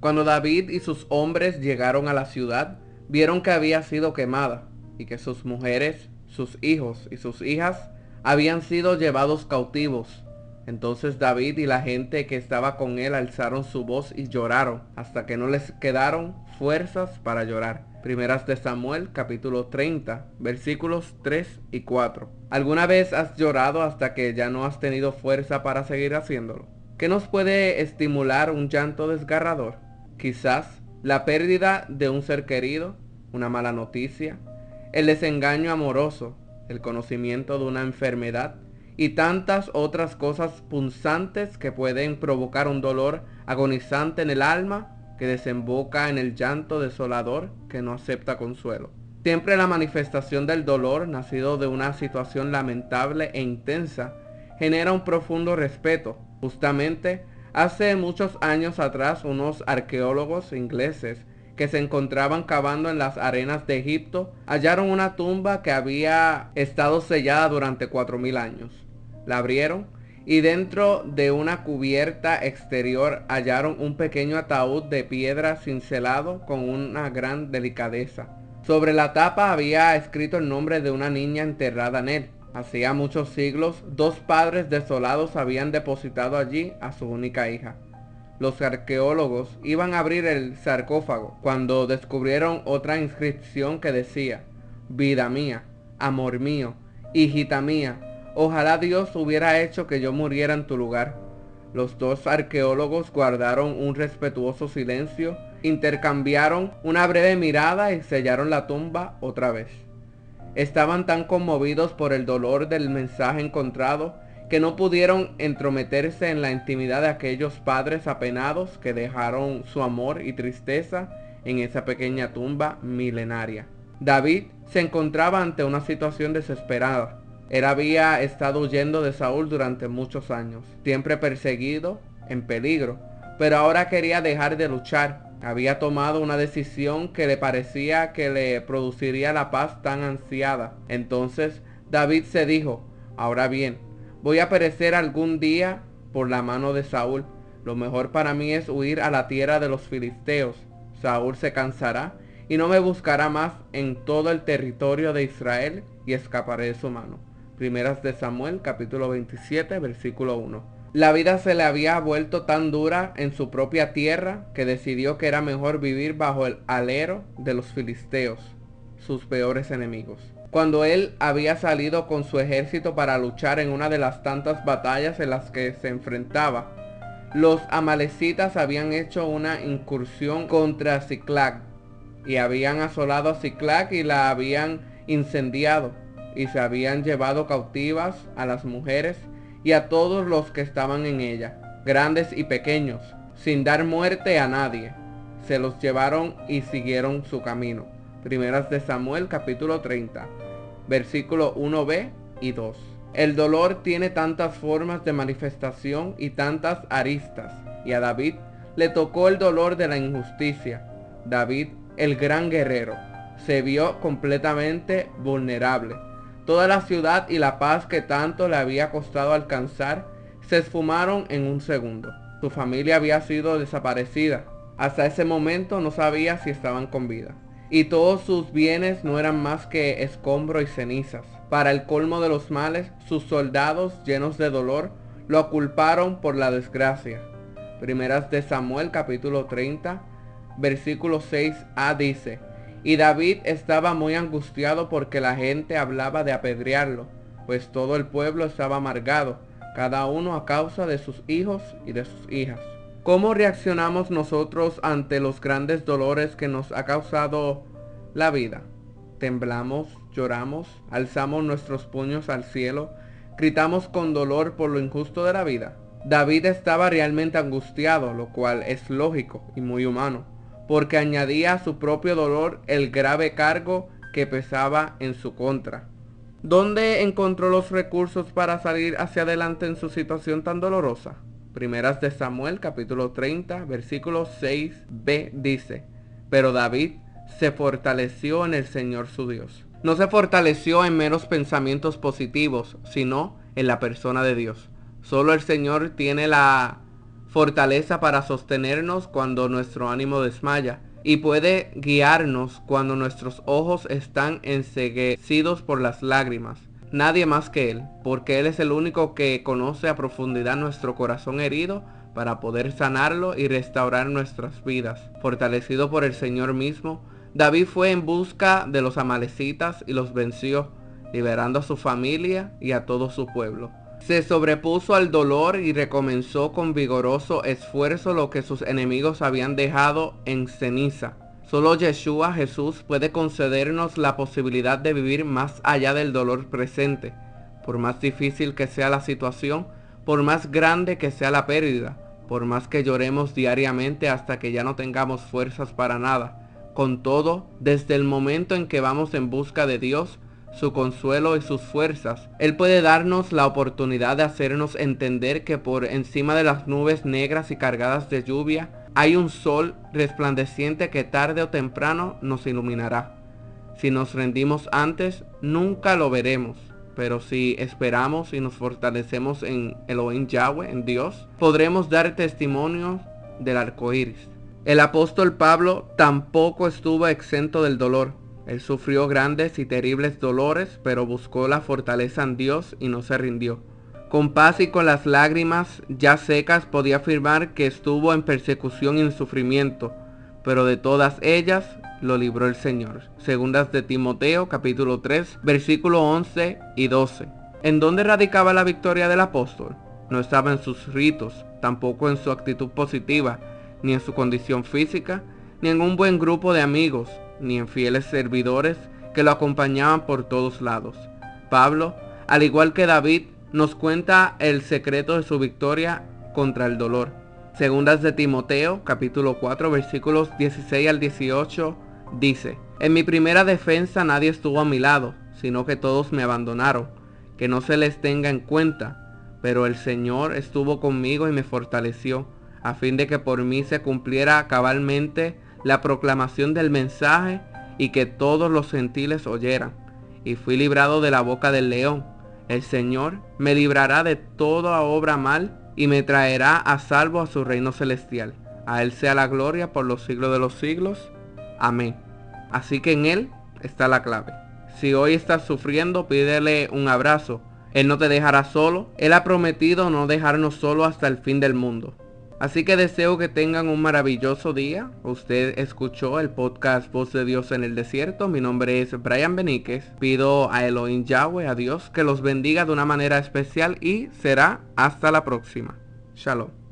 Cuando David y sus hombres llegaron a la ciudad, vieron que había sido quemada, y que sus mujeres, sus hijos y sus hijas habían sido llevados cautivos. Entonces David y la gente que estaba con él alzaron su voz y lloraron, hasta que no les quedaron fuerzas para llorar. Primeras de Samuel, capítulo 30, versículos 3 y 4. ¿Alguna vez has llorado hasta que ya no has tenido fuerza para seguir haciéndolo? ¿Qué nos puede estimular un llanto desgarrador? Quizás la pérdida de un ser querido, una mala noticia, el desengaño amoroso, el conocimiento de una enfermedad y tantas otras cosas punzantes que pueden provocar un dolor agonizante en el alma que desemboca en el llanto desolador que no acepta consuelo. Siempre la manifestación del dolor, nacido de una situación lamentable e intensa, genera un profundo respeto. Justamente, hace muchos años atrás, unos arqueólogos ingleses que se encontraban cavando en las arenas de Egipto hallaron una tumba que había estado sellada durante 4000 años. La abrieron y dentro de una cubierta exterior hallaron un pequeño ataúd de piedra cincelado con una gran delicadeza. Sobre la tapa había escrito el nombre de una niña enterrada en él. Hacía muchos siglos, dos padres desolados habían depositado allí a su única hija. Los arqueólogos iban a abrir el sarcófago cuando descubrieron otra inscripción que decía: vida mía, amor mío, hijita mía, ojalá Dios hubiera hecho que yo muriera en tu lugar. Los dos arqueólogos guardaron un respetuoso silencio, intercambiaron una breve mirada y sellaron la tumba otra vez. Estaban tan conmovidos por el dolor del mensaje encontrado que no pudieron entrometerse en la intimidad de aquellos padres apenados que dejaron su amor y tristeza en esa pequeña tumba milenaria. David se encontraba ante una situación desesperada. Él había estado huyendo de Saúl durante muchos años, siempre perseguido, en peligro, pero ahora quería dejar de luchar. Había tomado una decisión que le parecía que le produciría la paz tan ansiada. Entonces David se dijo: ahora bien, voy a perecer algún día por la mano de Saúl. Lo mejor para mí es huir a la tierra de los filisteos. Saúl se cansará y no me buscará más en todo el territorio de Israel y escaparé de su mano. Primeras de Samuel, capítulo 27, versículo 1. La vida se le había vuelto tan dura en su propia tierra que decidió que era mejor vivir bajo el alero de los filisteos, sus peores enemigos. Cuando él había salido con su ejército para luchar en una de las tantas batallas en las que se enfrentaba, los amalecitas habían hecho una incursión contra Ziklag y habían asolado a Ziklag y la habían incendiado, y se habían llevado cautivas a las mujeres y a todos los que estaban en ella, grandes y pequeños, sin dar muerte a nadie. Se los llevaron y siguieron su camino. Primeras de Samuel, capítulo 30, versículo 1b y 2. El dolor tiene tantas formas de manifestación y tantas aristas, y a David le tocó el dolor de la injusticia. David, el gran guerrero, se vio completamente vulnerable. Toda la ciudad y la paz que tanto le había costado alcanzar se esfumaron en un segundo. Su familia había sido desaparecida. Hasta ese momento no sabía si estaban con vida. Y todos sus bienes no eran más que escombro y cenizas. Para el colmo de los males, sus soldados, llenos de dolor, lo culparon por la desgracia. Primeras de Samuel, capítulo 30, versículo 6a dice: y David estaba muy angustiado porque la gente hablaba de apedrearlo, pues todo el pueblo estaba amargado, cada uno a causa de sus hijos y de sus hijas. ¿Cómo reaccionamos nosotros ante los grandes dolores que nos ha causado la vida? Temblamos, lloramos, alzamos nuestros puños al cielo, gritamos con dolor por lo injusto de la vida. David estaba realmente angustiado, lo cual es lógico y muy humano, porque añadía a su propio dolor el grave cargo que pesaba en su contra. ¿Dónde encontró los recursos para salir hacia adelante en su situación tan dolorosa? Primeras de Samuel, capítulo 30, versículo 6b dice: pero David se fortaleció en el Señor su Dios. No se fortaleció en meros pensamientos positivos, sino en la persona de Dios. Solo el Señor tiene la fortaleza para sostenernos cuando nuestro ánimo desmaya, y puede guiarnos cuando nuestros ojos están enceguecidos por las lágrimas. Nadie más que Él, porque Él es el único que conoce a profundidad nuestro corazón herido para poder sanarlo y restaurar nuestras vidas. Fortalecido por el Señor mismo, David fue en busca de los amalecitas y los venció, liberando a su familia y a todo su pueblo. Se sobrepuso al dolor y recomenzó con vigoroso esfuerzo lo que sus enemigos habían dejado en ceniza. Solo Yeshua, Jesús, puede concedernos la posibilidad de vivir más allá del dolor presente. Por más difícil que sea la situación, por más grande que sea la pérdida, por más que lloremos diariamente hasta que ya no tengamos fuerzas para nada. Con todo, desde el momento en que vamos en busca de Dios, su consuelo y sus fuerzas, Él puede darnos la oportunidad de hacernos entender que por encima de las nubes negras y cargadas de lluvia, hay un sol resplandeciente que tarde o temprano nos iluminará. Si nos rendimos antes, nunca lo veremos, pero si esperamos y nos fortalecemos en Elohim Yahweh, en Dios, podremos dar testimonio del arco iris. El apóstol Pablo tampoco estuvo exento del dolor. Él sufrió grandes y terribles dolores, pero buscó la fortaleza en Dios y no se rindió. Con paz y con las lágrimas ya secas podía afirmar que estuvo en persecución y en sufrimiento, pero de todas ellas lo libró el Señor. Segundas de Timoteo, capítulo 3, versículo 11 y 12. ¿En dónde radicaba la victoria del apóstol? No estaba en sus ritos, tampoco en su actitud positiva, ni en su condición física, ni en un buen grupo de amigos, ni en fieles servidores que lo acompañaban por todos lados. Pablo, al igual que David, nos cuenta el secreto de su victoria contra el dolor. Segundas de Timoteo, capítulo 4, versículos 16 al 18, dice: En mi primera defensa nadie estuvo a mi lado, sino que todos me abandonaron, que no se les tenga en cuenta, pero el Señor estuvo conmigo y me fortaleció, a fin de que por mí se cumpliera cabalmente la proclamación del mensaje y que todos los gentiles oyeran. Y fui librado de la boca del león. El Señor me librará de toda obra mal y me traerá a salvo a su reino celestial. A Él sea la gloria por los siglos de los siglos. Amén. Así que en Él está la clave. Si hoy estás sufriendo, pídele un abrazo. Él no te dejará solo. Él ha prometido no dejarnos solo hasta el fin del mundo. Así que deseo que tengan un maravilloso día. Usted escuchó el podcast Voz de Dios en el Desierto. Mi nombre es Brian Beníquez. Pido a Elohim Yahweh, a Dios, que los bendiga de una manera especial y será hasta la próxima. Shalom.